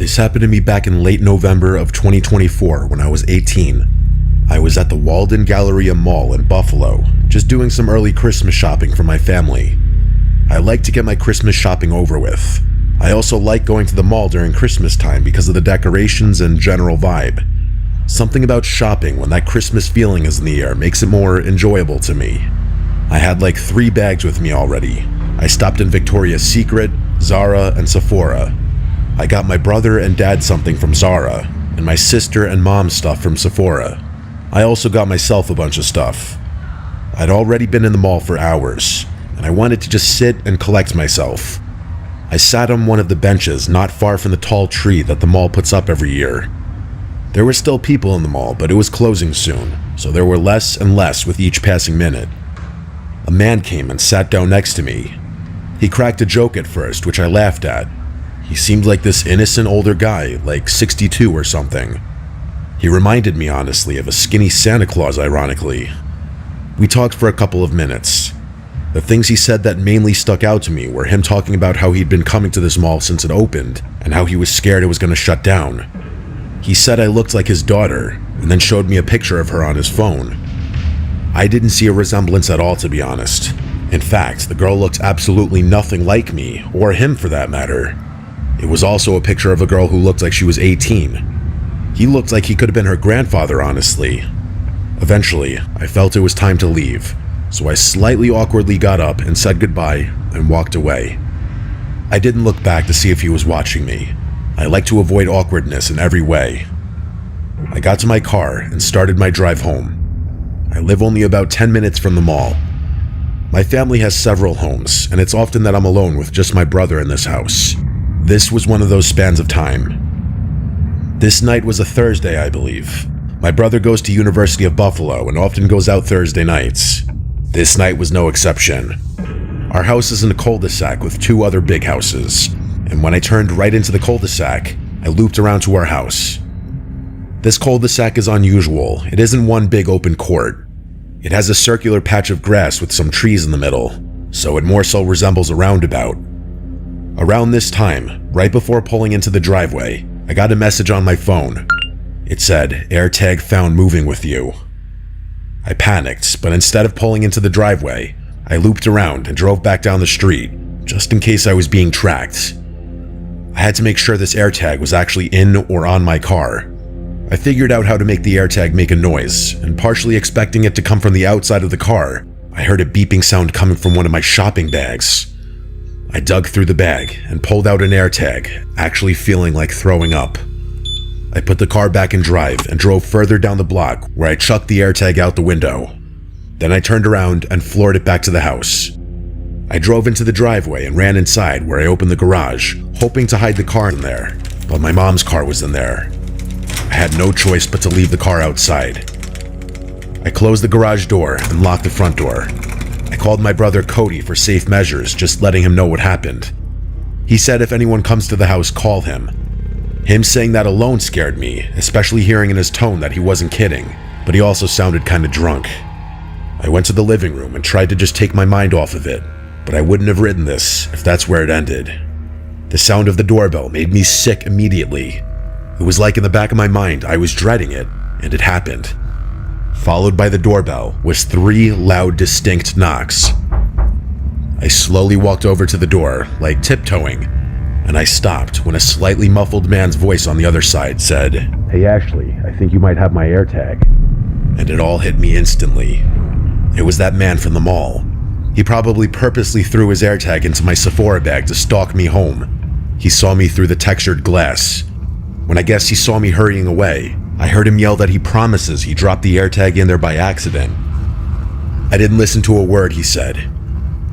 This happened to me back in late November of 2024 when I was 18. I was at the Walden Galleria Mall in Buffalo, just doing some early Christmas shopping for my family. I like to get my Christmas shopping over with. I also like going to the mall during Christmas time because of the decorations and general vibe. Something about shopping when that Christmas feeling is in the air makes it more enjoyable to me. I had like 3 bags with me already. I stopped in Victoria's Secret, Zara, and Sephora. I got my brother and dad something from Zara, and my sister and mom stuff from Sephora. I also got myself a bunch of stuff. I'd already been in the mall for hours, and I wanted to just sit and collect myself. I sat on one of the benches not far from the tall tree that the mall puts up every year. There were still people in the mall, but it was closing soon, so there were less and less with each passing minute. A man came and sat down next to me. He cracked a joke at first, which I laughed at. He seemed like this innocent older guy, like 62 or something. He reminded me, honestly, of a skinny Santa Claus, ironically. We talked for a couple of minutes. The things he said that mainly stuck out to me were him talking about how he'd been coming to this mall since it opened, and how he was scared it was going to shut down. He said I looked like his daughter, and then showed me a picture of her on his phone. I didn't see a resemblance at all, to be honest. In fact, the girl looked absolutely nothing like me, or him for that matter. It was also a picture of a girl who looked like she was 18. He looked like he could have been her grandfather, honestly. Eventually, I felt it was time to leave, so I slightly awkwardly got up and said goodbye and walked away. I didn't look back to see if he was watching me. I like to avoid awkwardness in every way. I got to my car and started my drive home. I live only about 10 minutes from the mall. My family has several homes, and it's often that I'm alone with just my brother in this house. This was one of those spans of time. This night was a Thursday, I believe. My brother goes to University of Buffalo and often goes out Thursday nights. This night was no exception. Our house is in a cul-de-sac with 2 other big houses, and when I turned right into the cul-de-sac, I looped around to our house. This cul-de-sac is unusual. It isn't one big open court. It has a circular patch of grass with some trees in the middle, so it more so resembles a roundabout. Around this time, right before pulling into the driveway, I got a message on my phone. It said, "AirTag found moving with you." I panicked, but instead of pulling into the driveway, I looped around and drove back down the street, just in case I was being tracked. I had to make sure this AirTag was actually in or on my car. I figured out how to make the AirTag make a noise, and partially expecting it to come from the outside of the car, I heard a beeping sound coming from one of my shopping bags. I dug through the bag and pulled out an AirTag, actually feeling like throwing up. I put the car back in drive and drove further down the block where I chucked the AirTag out the window. Then I turned around and floored it back to the house. I drove into the driveway and ran inside where I opened the garage, hoping to hide the car in there, but my mom's car was in there. I had no choice but to leave the car outside. I closed the garage door and locked the front door. I called my brother Cody for safe measures, just letting him know what happened. He said if anyone comes to the house, call him. Him saying that alone scared me, especially hearing in his tone that he wasn't kidding, but he also sounded kinda drunk. I went to the living room and tried to just take my mind off of it, but I wouldn't have written this if that's where it ended. The sound of the doorbell made me sick immediately. It was like in the back of my mind I was dreading it, and it happened. Followed by the doorbell was 3 loud, distinct knocks. I slowly walked over to the door, like tiptoeing, and I stopped when a slightly muffled man's voice on the other side said, "Hey Ashley, I think you might have my AirTag." And it all hit me instantly. It was that man from the mall. He probably purposely threw his AirTag into my Sephora bag to stalk me home. He saw me through the textured glass. When I guess he saw me hurrying away, I heard him yell that he promises he dropped the AirTag in there by accident. I didn't listen to a word he said.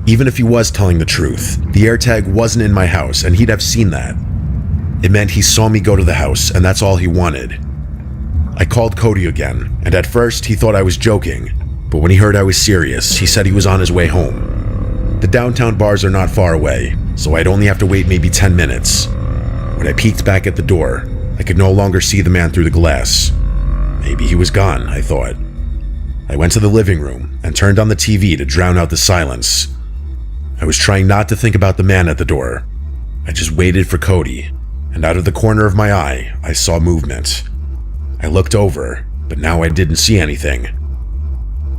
Even if he was telling the truth, the AirTag wasn't in my house and he'd have seen that. It meant he saw me go to the house and that's all he wanted. I called Cody again, and at first he thought I was joking, but when he heard I was serious, he said he was on his way home. The downtown bars are not far away, so I'd only have to wait maybe 10 minutes. When I peeked back at the door, I could no longer see the man through the glass. Maybe he was gone, I thought. I went to the living room and turned on the TV to drown out the silence. I was trying not to think about the man at the door. I just waited for Cody. and out of the corner of my eye, I saw movement. I looked over, but now I didn't see anything.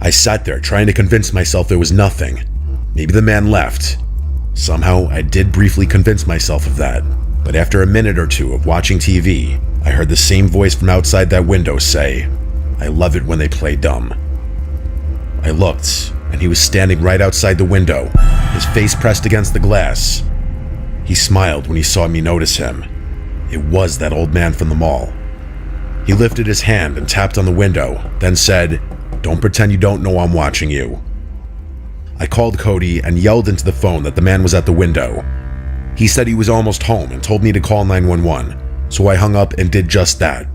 I sat there trying to convince myself there was nothing. Maybe the man left. Somehow, I did briefly convince myself of that, but after a minute or two of watching TV, I heard the same voice from outside that window say, "I love it when they play dumb." I looked, and he was standing right outside the window, his face pressed against the glass. He smiled when he saw me notice him. It was that old man from the mall. He lifted his hand and tapped on the window, then said, "Don't pretend you don't know I'm watching you." I called Cody and yelled into the phone that the man was at the window. He said he was almost home and told me to call 911, so I hung up and did just that.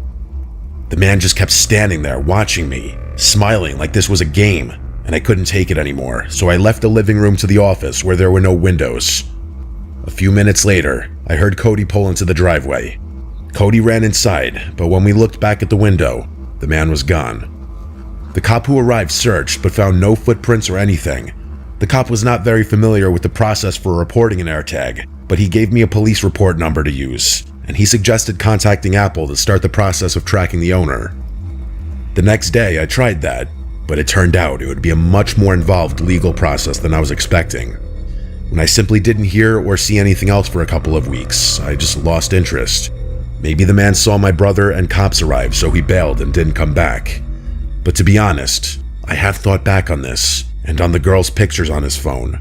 The man just kept standing there watching me, smiling like this was a game, and I couldn't take it anymore, so I left the living room to the office where there were no windows. A few minutes later, I heard Cody pull into the driveway. Cody ran inside, but when we looked back at the window, the man was gone. The cop who arrived searched but found no footprints or anything. The cop was not very familiar with the process for reporting an AirTag, but he gave me a police report number to use, and he suggested contacting Apple to start the process of tracking the owner. The next day, I tried that, but it turned out it would be a much more involved legal process than I was expecting. When I simply didn't hear or see anything else for a couple of weeks, I just lost interest. Maybe the man saw my brother and cops arrive, so he bailed and didn't come back. But to be honest, I have thought back on this, and on the girl's pictures on his phone.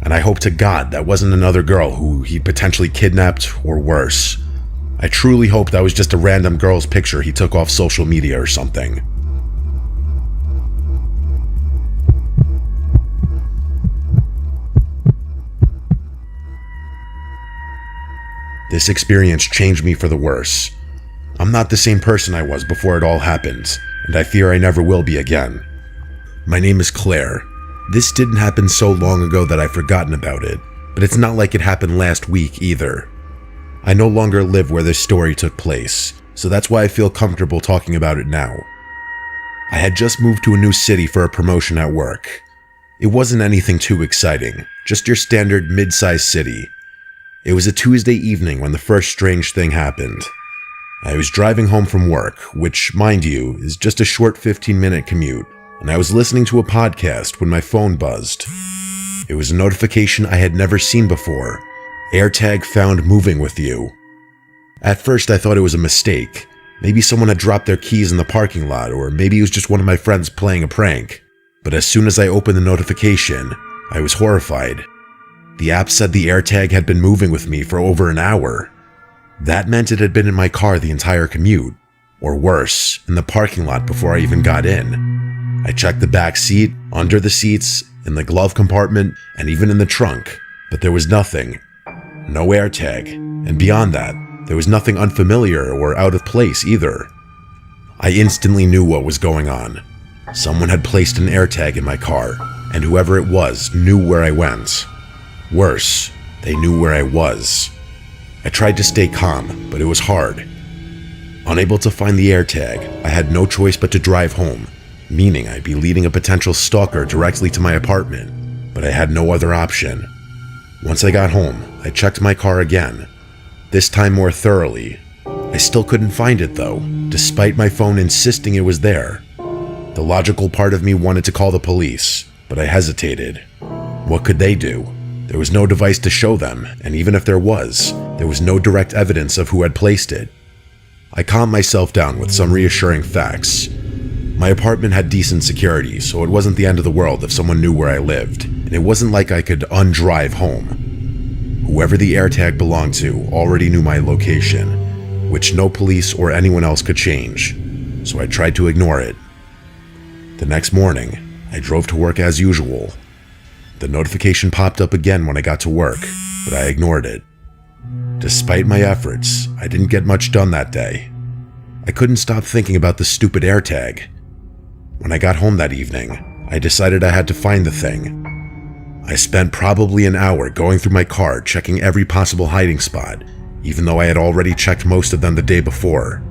And I hope to God that wasn't another girl who he potentially kidnapped or worse. I truly hope that was just a random girl's picture he took off social media or something. This experience changed me for the worse. I'm not the same person I was before it all happened, and I fear I never will be again. My name is Claire. This didn't happen so long ago that I've forgotten about it, but it's not like it happened last week either. I no longer live where this story took place, so that's why I feel comfortable talking about it now. I had just moved to a new city for a promotion at work. It wasn't anything too exciting, just your standard mid-sized city. It was a Tuesday evening when the first strange thing happened. I was driving home from work, which, mind you, is just a short 15-minute commute, and I was listening to a podcast when my phone buzzed. It was a notification I had never seen before. AirTag found moving with you. At first I thought it was a mistake. Maybe someone had dropped their keys in the parking lot, or maybe it was just one of my friends playing a prank. But as soon as I opened the notification, I was horrified. The app said the AirTag had been moving with me for over an hour. That meant it had been in my car the entire commute, or worse, in the parking lot before I even got in. I checked the back seat, under the seats, in the glove compartment, and even in the trunk, but there was nothing. No AirTag, and beyond that, there was nothing unfamiliar or out of place either. I instantly knew what was going on. Someone had placed an AirTag in my car, and whoever it was knew where I went. Worse, they knew where I was. I tried to stay calm, but it was hard. Unable to find the AirTag, I had no choice but to drive home, meaning I'd be leading a potential stalker directly to my apartment, but I had no other option. Once I got home, I checked my car again, this time more thoroughly. I still couldn't find it though, despite my phone insisting it was there. The logical part of me wanted to call the police, but I hesitated. What could they do? There was no device to show them, and even if there was no direct evidence of who had placed it. I calmed myself down with some reassuring facts. My apartment had decent security, so it wasn't the end of the world if someone knew where I lived, and it wasn't like I could undrive home. Whoever the AirTag belonged to already knew my location, which no police or anyone else could change, so I tried to ignore it. The next morning, I drove to work as usual. The notification popped up again when I got to work, but I ignored it. Despite my efforts, I didn't get much done that day. I couldn't stop thinking about the stupid AirTag. When I got home that evening, I decided I had to find the thing. I spent probably an hour going through my car checking every possible hiding spot, even though I had already checked most of them the day before.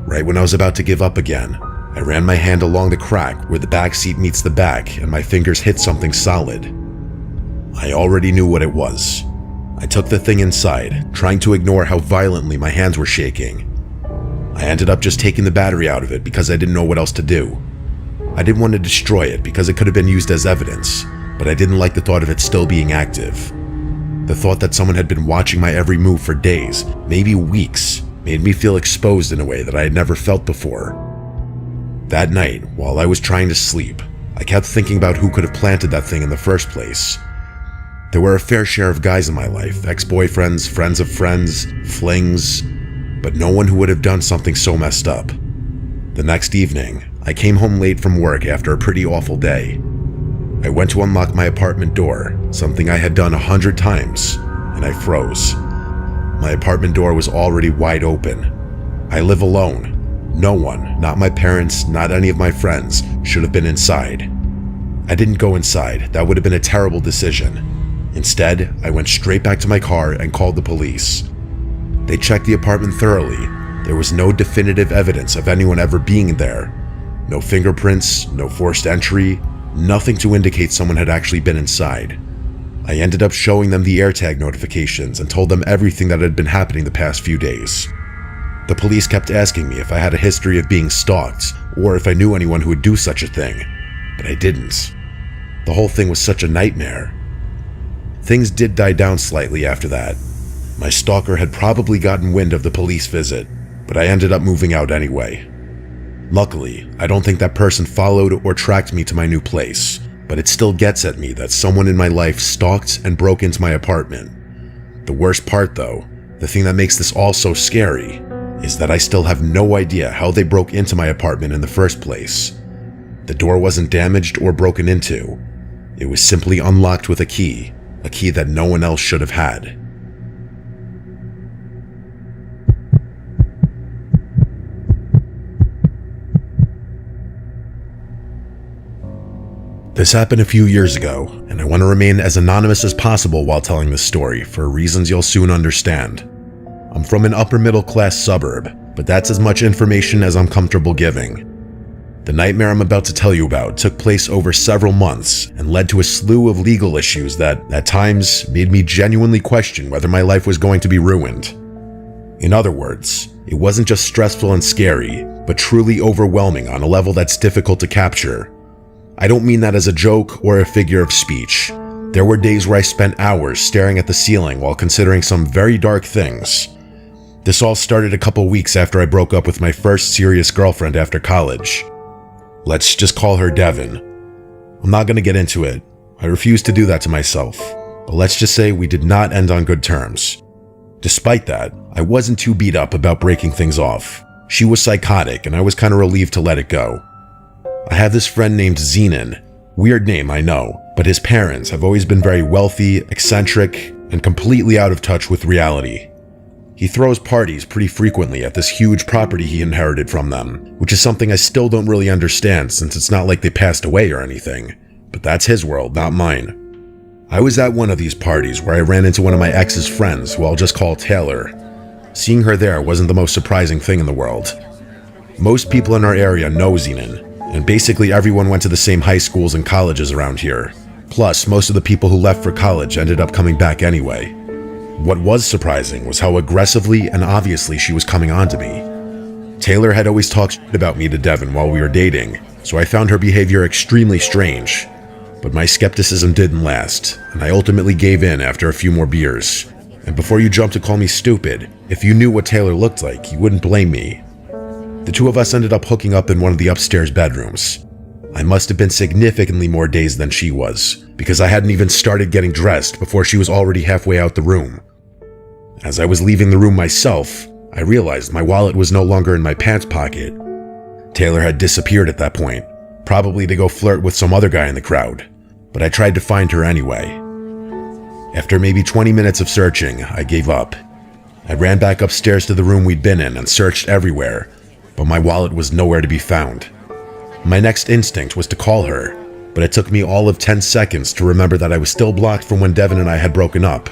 Right when I was about to give up again, I ran my hand along the crack where the back seat meets the back and my fingers hit something solid. I already knew what it was. I took the thing inside, trying to ignore how violently my hands were shaking. I ended up just taking the battery out of it because I didn't know what else to do. I didn't want to destroy it because it could have been used as evidence, but I didn't like the thought of it still being active. The thought that someone had been watching my every move for days, maybe weeks, made me feel exposed in a way that I had never felt before. That night, while I was trying to sleep, I kept thinking about who could have planted that thing in the first place. There were a fair share of guys in my life, ex-boyfriends, friends of friends, flings, but no one who would have done something so messed up. The next evening, I came home late from work after a pretty awful day. I went to unlock my apartment door, something I had done 100 times, and I froze. My apartment door was already wide open. I live alone. No one, not my parents, not any of my friends, should have been inside. I didn't go inside. That would have been a terrible decision. Instead, I went straight back to my car and called the police. They checked the apartment thoroughly. There was no definitive evidence of anyone ever being there. No fingerprints, no forced entry, nothing to indicate someone had actually been inside. I ended up showing them the AirTag notifications and told them everything that had been happening the past few days. The police kept asking me if I had a history of being stalked or if I knew anyone who would do such a thing, but I didn't. The whole thing was such a nightmare. Things did die down slightly after that. My stalker had probably gotten wind of the police visit, but I ended up moving out anyway. Luckily, I don't think that person followed or tracked me to my new place, but it still gets at me that someone in my life stalked and broke into my apartment. The worst part though, the thing that makes this all so scary, is that I still have no idea how they broke into my apartment in the first place. The door wasn't damaged or broken into. It was simply unlocked with a key that no one else should have had. This happened a few years ago, and I want to remain as anonymous as possible while telling this story for reasons you'll soon understand. I'm from an upper middle class suburb, but that's as much information as I'm comfortable giving. The nightmare I'm about to tell you about took place over several months and led to a slew of legal issues that, at times, made me genuinely question whether my life was going to be ruined. In other words, it wasn't just stressful and scary, but truly overwhelming on a level that's difficult to capture. I don't mean that as a joke or a figure of speech. There were days where I spent hours staring at the ceiling while considering some very dark things. This all started a couple weeks after I broke up with my first serious girlfriend after college. Let's just call her Devin. I'm not going to get into it. I refuse to do that to myself. But let's just say we did not end on good terms. Despite that, I wasn't too beat up about breaking things off. She was psychotic and I was kind of relieved to let it go. I have this friend named Zenon. Weird name, I know, but his parents have always been very wealthy, eccentric, and completely out of touch with reality. He throws parties pretty frequently at this huge property he inherited from them, which is something I still don't really understand since it's not like they passed away or anything. But that's his world, not mine. I was at one of these parties where I ran into one of my ex's friends, who I'll just call Taylor. Seeing her there wasn't the most surprising thing in the world. Most people in our area know Zenon, and basically everyone went to the same high schools and colleges around here. Plus, most of the people who left for college ended up coming back anyway. What was surprising was how aggressively and obviously she was coming on to me. Taylor had always talked shit about me to Devin while we were dating, so I found her behavior extremely strange. But my skepticism didn't last, and I ultimately gave in after a few more beers. And before you jump to call me stupid, if you knew what Taylor looked like, you wouldn't blame me. The two of us ended up hooking up in one of the upstairs bedrooms. I must have been significantly more dazed than she was, because I hadn't even started getting dressed before she was already halfway out the room. As I was leaving the room myself, I realized my wallet was no longer in my pants pocket. Taylor had disappeared at that point, probably to go flirt with some other guy in the crowd, but I tried to find her anyway. After maybe 20 minutes of searching, I gave up. I ran back upstairs to the room we'd been in and searched everywhere, but my wallet was nowhere to be found. My next instinct was to call her, but it took me all of 10 seconds to remember that I was still blocked from when Devin and I had broken up.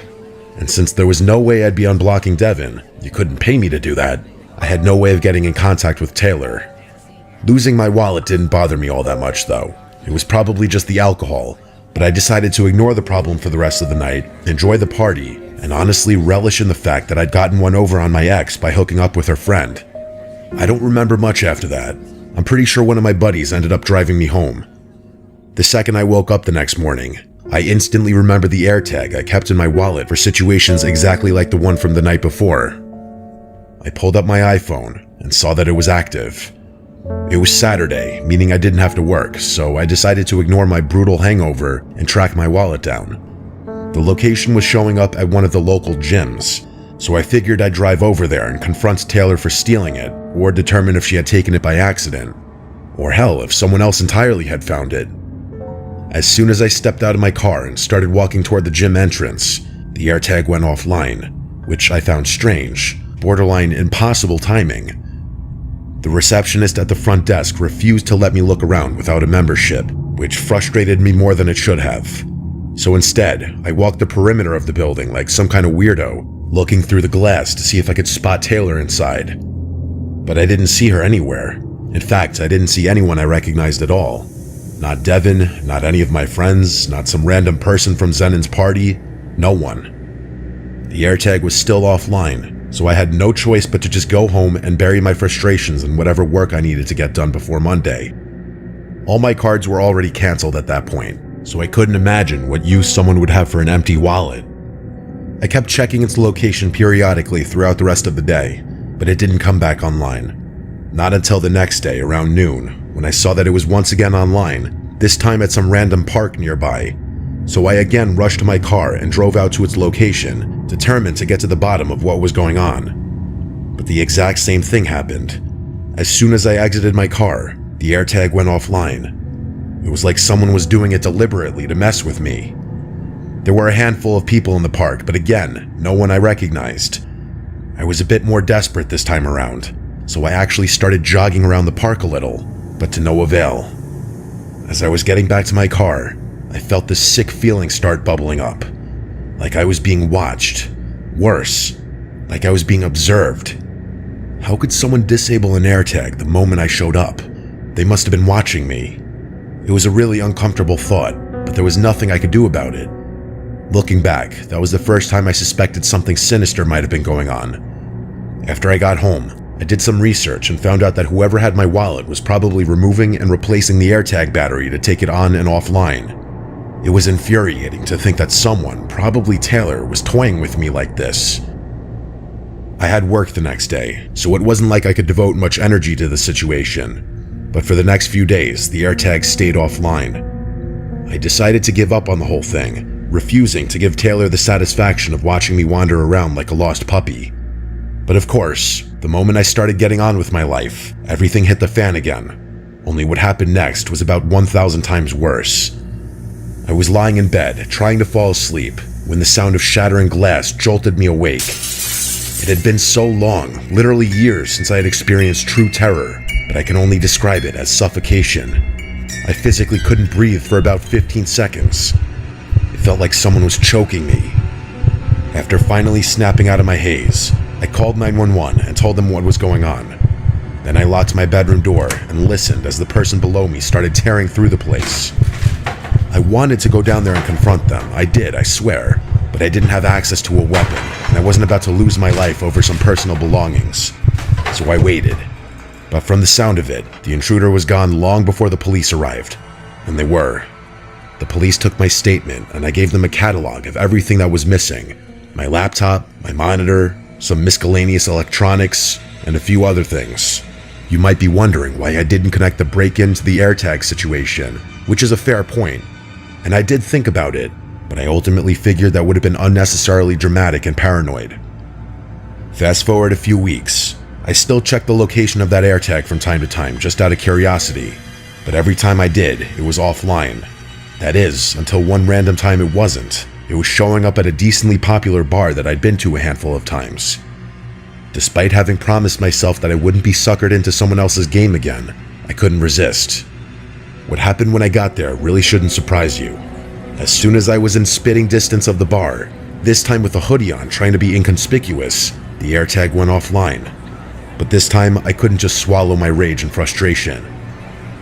And since there was no way I'd be unblocking Devin, you couldn't pay me to do that, I had no way of getting in contact with Taylor. Losing my wallet didn't bother me all that much though. It was probably just the alcohol, but I decided to ignore the problem for the rest of the night, enjoy the party, and honestly relish in the fact that I'd gotten one over on my ex by hooking up with her friend. I don't remember much after that. I'm pretty sure one of my buddies ended up driving me home. The second I woke up the next morning, I instantly remembered the AirTag I kept in my wallet for situations exactly like the one from the night before. I pulled up my iPhone and saw that it was active. It was Saturday, meaning I didn't have to work, so I decided to ignore my brutal hangover and track my wallet down. The location was showing up at one of the local gyms, so I figured I'd drive over there and confront Taylor for stealing it, or determine if she had taken it by accident. Or hell, if someone else entirely had found it. As soon as I stepped out of my car and started walking toward the gym entrance, the AirTag went offline, which I found strange, borderline impossible timing. The receptionist at the front desk refused to let me look around without a membership, which frustrated me more than it should have. So instead, I walked the perimeter of the building like some kind of weirdo, looking through the glass to see if I could spot Taylor inside. But I didn't see her anywhere. In fact, I didn't see anyone I recognized at all. Not Devin, not any of my friends, not some random person from Zenon's party, no one. The AirTag was still offline, so I had no choice but to just go home and bury my frustrations in whatever work I needed to get done before Monday. All my cards were already canceled at that point, so I couldn't imagine what use someone would have for an empty wallet. I kept checking its location periodically throughout the rest of the day, but it didn't come back online. Not until the next day around noon, when I saw that it was once again online, this time at some random park nearby. So I again rushed to my car and drove out to its location, determined to get to the bottom of what was going on. But the exact same thing happened. As soon as I exited my car, the AirTag went offline. It was like someone was doing it deliberately to mess with me. There were a handful of people in the park, but again, no one I recognized. I was a bit more desperate this time around, so I actually started jogging around the park a little, but to no avail. As I was getting back to my car, I felt this sick feeling start bubbling up. Like I was being watched. Worse, like I was being observed. How could someone disable an AirTag the moment I showed up? They must have been watching me. It was a really uncomfortable thought, but there was nothing I could do about it. Looking back, that was the first time I suspected something sinister might have been going on. After I got home, I did some research and found out that whoever had my wallet was probably removing and replacing the AirTag battery to take it on and offline. It was infuriating to think that someone, probably Taylor, was toying with me like this. I had work the next day, so it wasn't like I could devote much energy to the situation. But for the next few days, the AirTag stayed offline. I decided to give up on the whole thing, refusing to give Taylor the satisfaction of watching me wander around like a lost puppy. But of course, the moment I started getting on with my life, everything hit the fan again. Only what happened next was about 1,000 times worse. I was lying in bed, trying to fall asleep, when the sound of shattering glass jolted me awake. It had been so long, literally years, since I had experienced true terror, but I can only describe it as suffocation. I physically couldn't breathe for about 15 seconds. It felt like someone was choking me. After finally snapping out of my haze, I called 911 and told them what was going on. Then I locked my bedroom door and listened as the person below me started tearing through the place. I wanted to go down there and confront them. I did, I swear. But I didn't have access to a weapon, and I wasn't about to lose my life over some personal belongings. So I waited. But from the sound of it, the intruder was gone long before the police arrived. And they were. The police took my statement, and I gave them a catalog of everything that was missing. My laptop, my monitor, some miscellaneous electronics, and a few other things. You might be wondering why I didn't connect the break-in to the AirTag situation, which is a fair point. And I did think about it, but I ultimately figured that would have been unnecessarily dramatic and paranoid. Fast forward a few weeks. I still checked the location of that AirTag from time to time, just out of curiosity. But every time I did, it was offline. That is, until one random time it wasn't. It was showing up at a decently popular bar that I'd been to a handful of times. Despite having promised myself that I wouldn't be suckered into someone else's game again, I couldn't resist. What happened when I got there really shouldn't surprise you. As soon as I was in spitting distance of the bar, this time with a hoodie on trying to be inconspicuous, the AirTag went offline. But this time I couldn't just swallow my rage and frustration.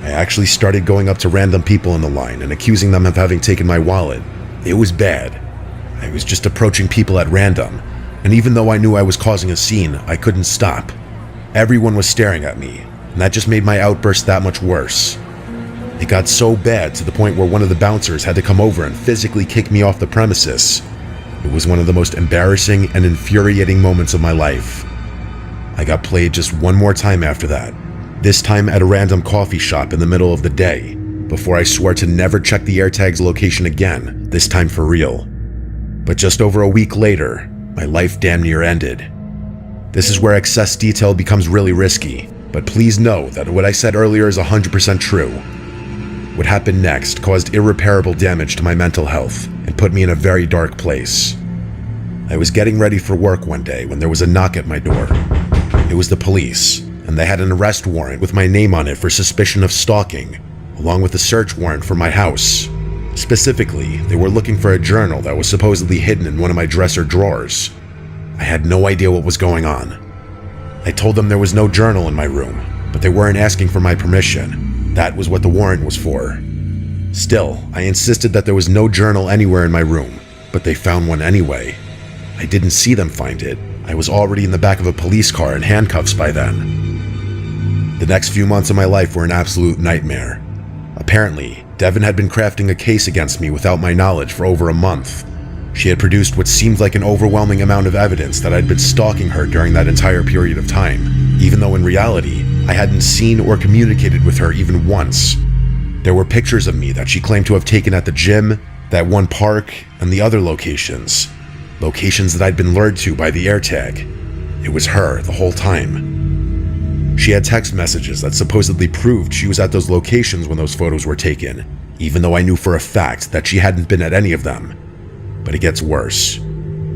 I actually started going up to random people in the line and accusing them of having taken my wallet. It was bad. I was just approaching people at random, and even though I knew I was causing a scene, I couldn't stop. Everyone was staring at me, and that just made my outburst that much worse. It got so bad to the point where one of the bouncers had to come over and physically kick me off the premises. It was one of the most embarrassing and infuriating moments of my life. I got played just one more time after that, this time at a random coffee shop in the middle of the day, before I swore to never check the AirTag's location again, this time for real. But just over a week later, my life damn near ended. This is where excess detail becomes really risky, but please know that what I said earlier is 100% true. What happened next caused irreparable damage to my mental health and put me in a very dark place. I was getting ready for work one day when there was a knock at my door. It was the police, and they had an arrest warrant with my name on it for suspicion of stalking, along with a search warrant for my house. Specifically, they were looking for a journal that was supposedly hidden in one of my dresser drawers. I had no idea what was going on. I told them there was no journal in my room, but they weren't asking for my permission. That was what the warrant was for. Still, I insisted that there was no journal anywhere in my room, but they found one anyway. I didn't see them find it. I was already in the back of a police car in handcuffs by then. The next few months of my life were an absolute nightmare. Apparently, Devin had been crafting a case against me without my knowledge for over a month. She had produced what seemed like an overwhelming amount of evidence that I'd been stalking her during that entire period of time, even though in reality, I hadn't seen or communicated with her even once. There were pictures of me that she claimed to have taken at the gym, that one park, and the other locations. Locations that I'd been lured to by the AirTag. It was her the whole time. She had text messages that supposedly proved she was at those locations when those photos were taken, even though I knew for a fact that she hadn't been at any of them. But it gets worse.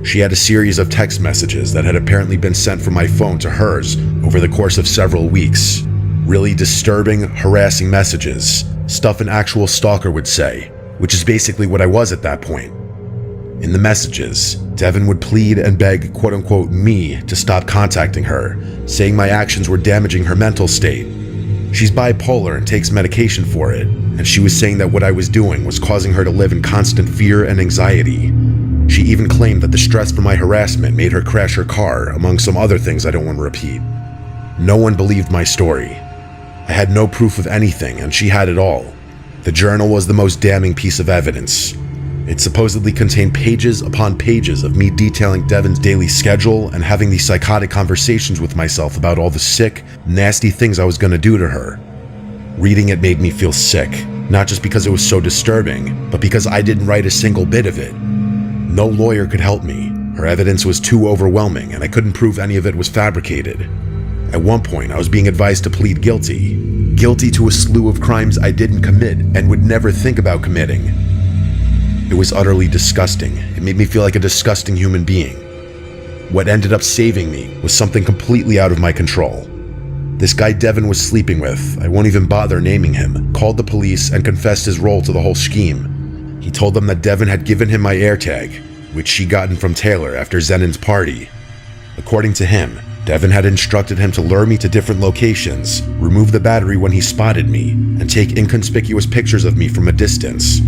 She had a series of text messages that had apparently been sent from my phone to hers over the course of several weeks. Really disturbing, harassing messages, stuff an actual stalker would say, which is basically what I was at that point. In the messages, Devin would plead and beg quote-unquote me to stop contacting her, saying my actions were damaging her mental state. She's bipolar and takes medication for it, and she was saying that what I was doing was causing her to live in constant fear and anxiety. She even claimed that the stress from my harassment made her crash her car, among some other things I don't want to repeat. No one believed my story. I had no proof of anything, and she had it all. The journal was the most damning piece of evidence. It supposedly contained pages upon pages of me detailing Devin's daily schedule and having these psychotic conversations with myself about all the sick, nasty things I was going to do to her. Reading it made me feel sick, not just because it was so disturbing, but because I didn't write a single bit of it. No lawyer could help me. Her evidence was too overwhelming, and I couldn't prove any of it was fabricated. At one point, I was being advised to plead guilty. Guilty to a slew of crimes I didn't commit and would never think about committing. It was utterly disgusting. It made me feel like a disgusting human being. What ended up saving me was something completely out of my control. This guy Devin was sleeping with, I won't even bother naming him, called the police and confessed his role to the whole scheme. He told them that Devin had given him my AirTag, which she'd gotten from Taylor after Zenin's party. According to him, Devin had instructed him to lure me to different locations, remove the battery when he spotted me, and take inconspicuous pictures of me from a distance.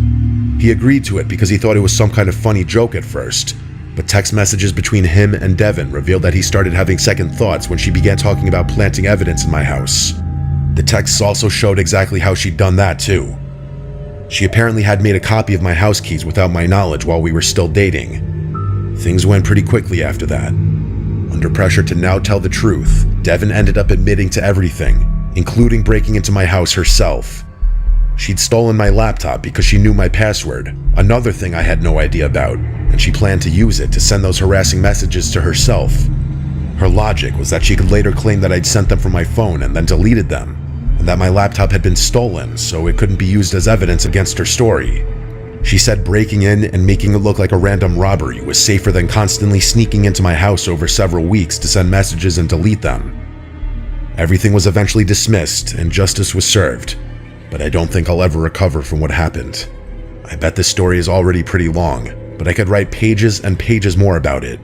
He agreed to it because he thought it was some kind of funny joke at first, but text messages between him and Devin revealed that he started having second thoughts when she began talking about planting evidence in my house. The texts also showed exactly how she'd done that too. She apparently had made a copy of my house keys without my knowledge while we were still dating. Things went pretty quickly after that. Under pressure to now tell the truth, Devin ended up admitting to everything, including breaking into my house herself. She'd stolen my laptop because she knew my password, another thing I had no idea about, and she planned to use it to send those harassing messages to herself. Her logic was that she could later claim that I'd sent them from my phone and then deleted them, and that my laptop had been stolen so it couldn't be used as evidence against her story. She said breaking in and making it look like a random robbery was safer than constantly sneaking into my house over several weeks to send messages and delete them. Everything was eventually dismissed and justice was served, but I don't think I'll ever recover from what happened. I bet this story is already pretty long, but I could write pages and pages more about it.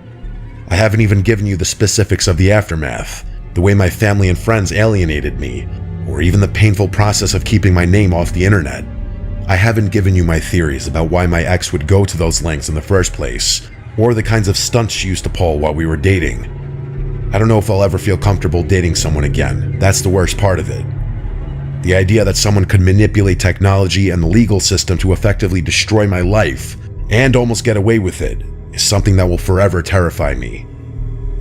I haven't even given you the specifics of the aftermath, the way my family and friends alienated me, or even the painful process of keeping my name off the internet. I haven't given you my theories about why my ex would go to those lengths in the first place, or the kinds of stunts she used to pull while we were dating. I don't know if I'll ever feel comfortable dating someone again. That's the worst part of it. The idea that someone could manipulate technology and the legal system to effectively destroy my life and almost get away with it is something that will forever terrify me.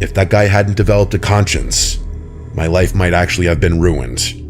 If that guy hadn't developed a conscience, my life might actually have been ruined.